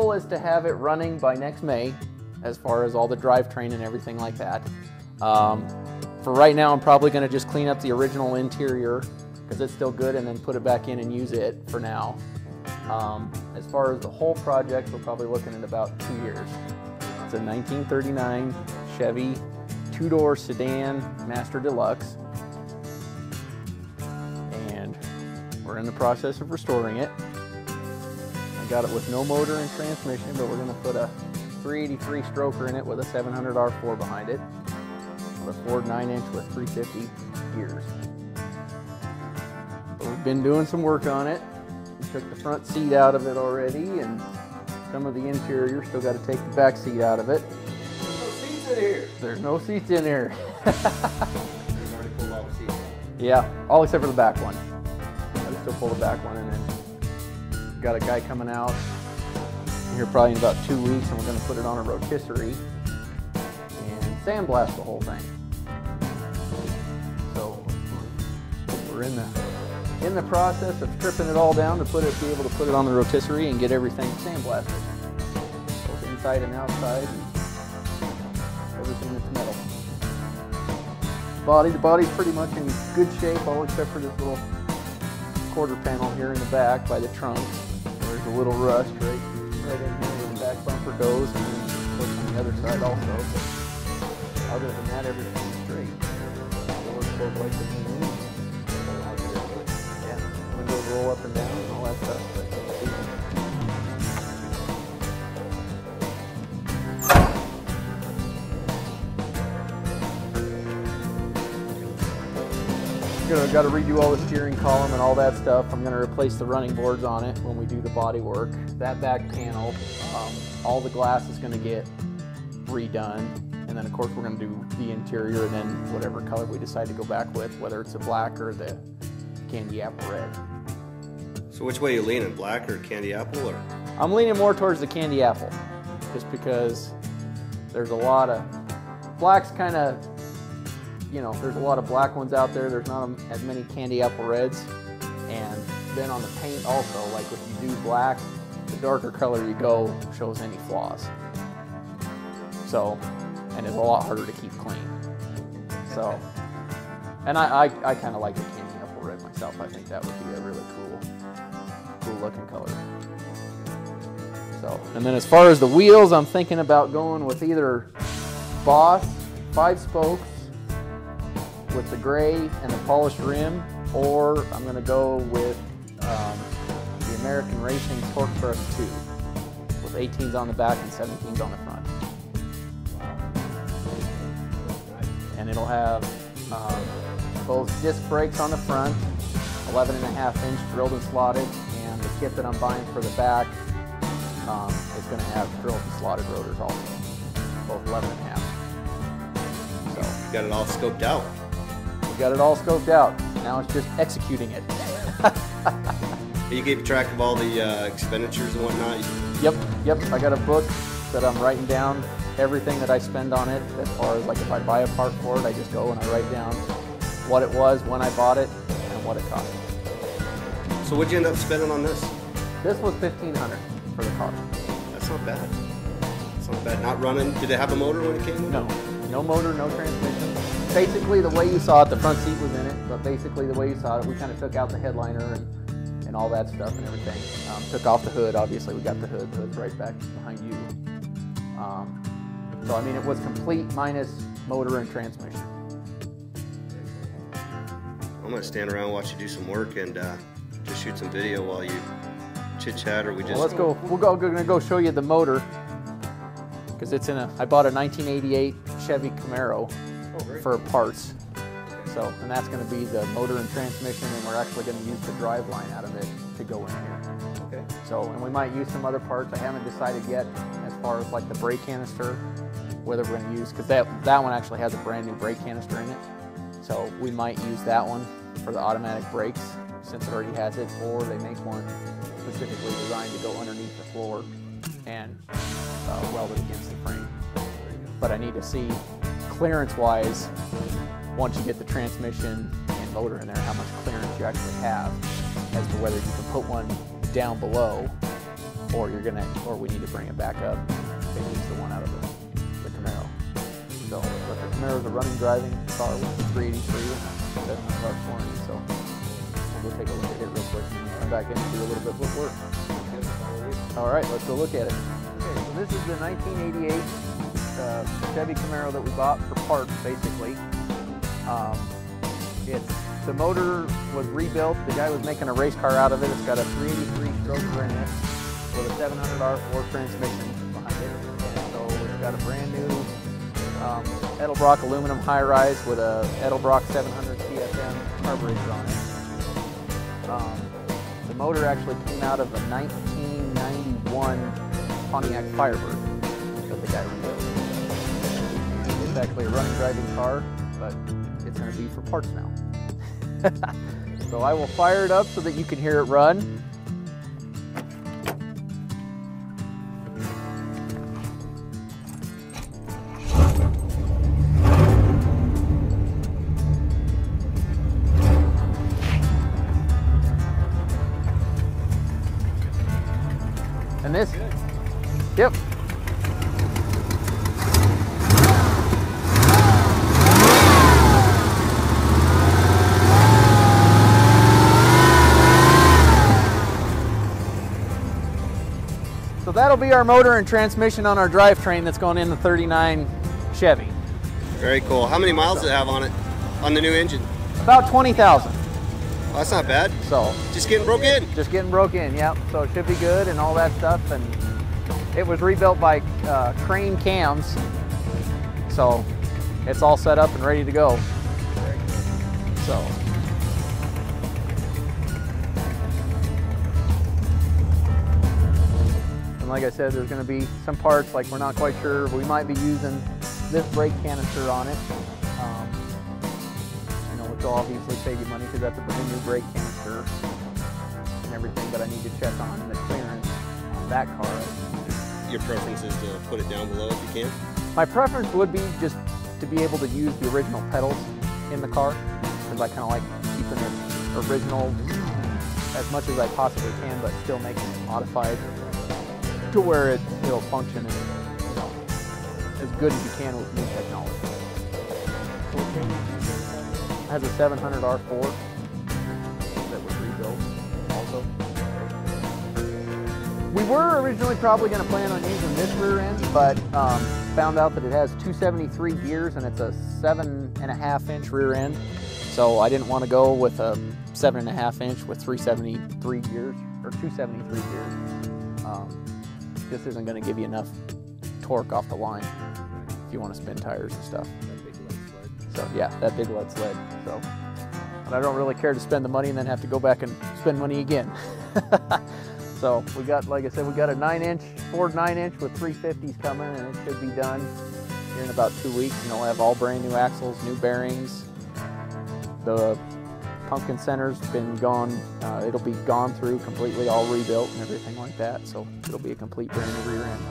goal is to have it running by next May, as far as all the drivetrain and everything like that. For right now, I'm probably going to just clean up the original interior because it's still good, and then put it back in and use it for now. As far as the whole project, we're probably looking at about 2 years. It's a 1939 Chevy 2-door sedan Master Deluxe, and we're in the process of restoring it. I got it with no motor and transmission, but we're going to put a 383 stroker in it with a 700 R4 behind it, with a Ford 9-inch with 350 gears. But we've been doing some work on it. We took the front seat out of it already, and some of the interior. Still got to take the back seat out of it. There's no seats in here. There's no seats in here. You've already pulled all the seats. Yeah, all except for the back one. I still pull the back one, and then got a guy coming out here probably in about 2 weeks, and we're going to put it on a rotisserie and sandblast the whole thing. So we're in the process of stripping it all down to be able to put it on the rotisserie and get everything sandblasted, both inside and outside, and everything that's metal. The body's pretty much in good shape, all except for this little quarter panel here in the back by the trunk. There's a little rust right in here where the back bumper goes, and then of course on the other side also. But other than that, everything's straight. Doors both like the moon. Yeah, windows roll up and down and all that stuff. Got to redo all the steering column and all that stuff. I'm going to replace the running boards on it when we do the body work. That back panel, all the glass is going to get redone, and then of course we're going to do the interior, and then whatever color we decide to go back with, whether it's the black or the candy apple red. So which way are you leaning, black or candy apple? Or? I'm leaning more towards the candy apple, just because there's a lot of blacks kind of, you know, there's a lot of black ones out there. There's not as many candy apple reds. And then on the paint also, like if you do black, the darker color you go shows any flaws. So, and it's a lot harder to keep clean. So, and I kind of like the candy apple red myself. I think that would be a really cool looking color. So, and then as far as the wheels, I'm thinking about going with either Boss 5 spokes with the gray and the polished rim, or I'm going to go with the American Racing Torque Thrust 2 with 18s on the back and 17s on the front. And it'll have both disc brakes on the front, 11.5-inch drilled and slotted, and the kit that I'm buying for the back is going to have drilled and slotted rotors also, both 11.5. So you got it all scoped out. Got it all scoped out. Now it's just executing it. You keep track of all the expenditures and whatnot? Yep. I got a book that I'm writing down everything that I spend on it. As far as like if I buy a part for it, I just go and I write down what it was, when I bought it, and what it cost. So what'd you end up spending on this? This was $1,500 for the car. That's not bad. It's not bad. Not running. Did it have a motor when it came in? No motor, no transmission. Basically the way you saw it, the front seat was in it, but basically the way you saw it, we kind of took out the headliner and all that stuff and everything. Took off the hood, obviously we got the hood's right back behind you. So I mean it was complete minus motor and transmission. I'm going to stand around and watch you do some work and just shoot some video while you chit-chat, or we just... Well, let's go. We're going to go show you the motor, because it's in I bought a 1988 Chevy Camaro for parts. So, and that's going to be the motor and transmission, and we're actually going to use the drive line out of it to go in here. Okay. So, and we might use some other parts. I haven't decided yet as far as like the brake canister, whether we're going to use, because that one actually has a brand new brake canister in it. So we might use that one for the automatic brakes since it already has it, or they make one specifically designed to go underneath the floor and weld it against the frame. But I need to see clearance-wise, once you get the transmission and motor in there, how much clearance you actually have as to whether you can put one down below or we need to bring it back up. They use the one out of the Camaro. So, but the Camaro is a running, driving car with a 383 and a 700 warranty. So we'll go take a look at it real quick and come back in and do a little bit of work. All right, let's go look at it. Okay, so this is the 1988 Chevy Camaro that we bought for parts, basically. The motor was rebuilt. The guy was making a race car out of it. It's got a 383 stroker in it with a 700R4 transmission behind it. And so it's got a brand new Edelbrock aluminum high-rise with a Edelbrock 700 CFM carburetor on it. The motor actually came out of a 1991 Pontiac Firebird that the guy rebuilt. It's actually a running, driving car, but it's going to be for parts now. So I will fire it up so that you can hear it run. And this? Yep. So that'll be our motor and transmission on our drivetrain that's going in the 39 Chevy. Very cool. How many miles does it have on it, on the new engine? About 20,000. Well, that's not bad. So just getting broke in. Just getting broke in, yep. So it should be good and all that stuff. And it was rebuilt by Crane Cams. So it's all set up and ready to go. So. And like I said, there's going to be some parts, like we're not quite sure. We might be using this brake canister on it, which will obviously save you money because that's a brand new brake canister and everything, but I need to check on the clearance on that car. Your preference is to put it down below if you can? My preference would be just to be able to use the original pedals in the car, because I kind of like keeping it original as much as I possibly can, but still making it modified to where it'll function as good as you can with new technology. It has a 700R4 that was rebuilt also. We were originally probably going to plan on using this rear end, but found out that it has 273 gears and it's a 7.5-inch rear end. So I didn't want to go with a 7.5-inch with 373 gears or 273 gears. This isn't going to give you enough torque off the line if you want to spin tires and stuff. That big lead sled. So yeah, that big lead sled. So, but I don't really care to spend the money and then have to go back and spend money again. So we got, like I said, we got a 9-inch, Ford 9-inch with 350s coming, and it should be done here in about 2 weeks. And it'll have all brand new axles, new bearings. The pumpkin center's been gone. It'll be gone through completely, all rebuilt and everything like that. So it'll be a complete brand new rear end.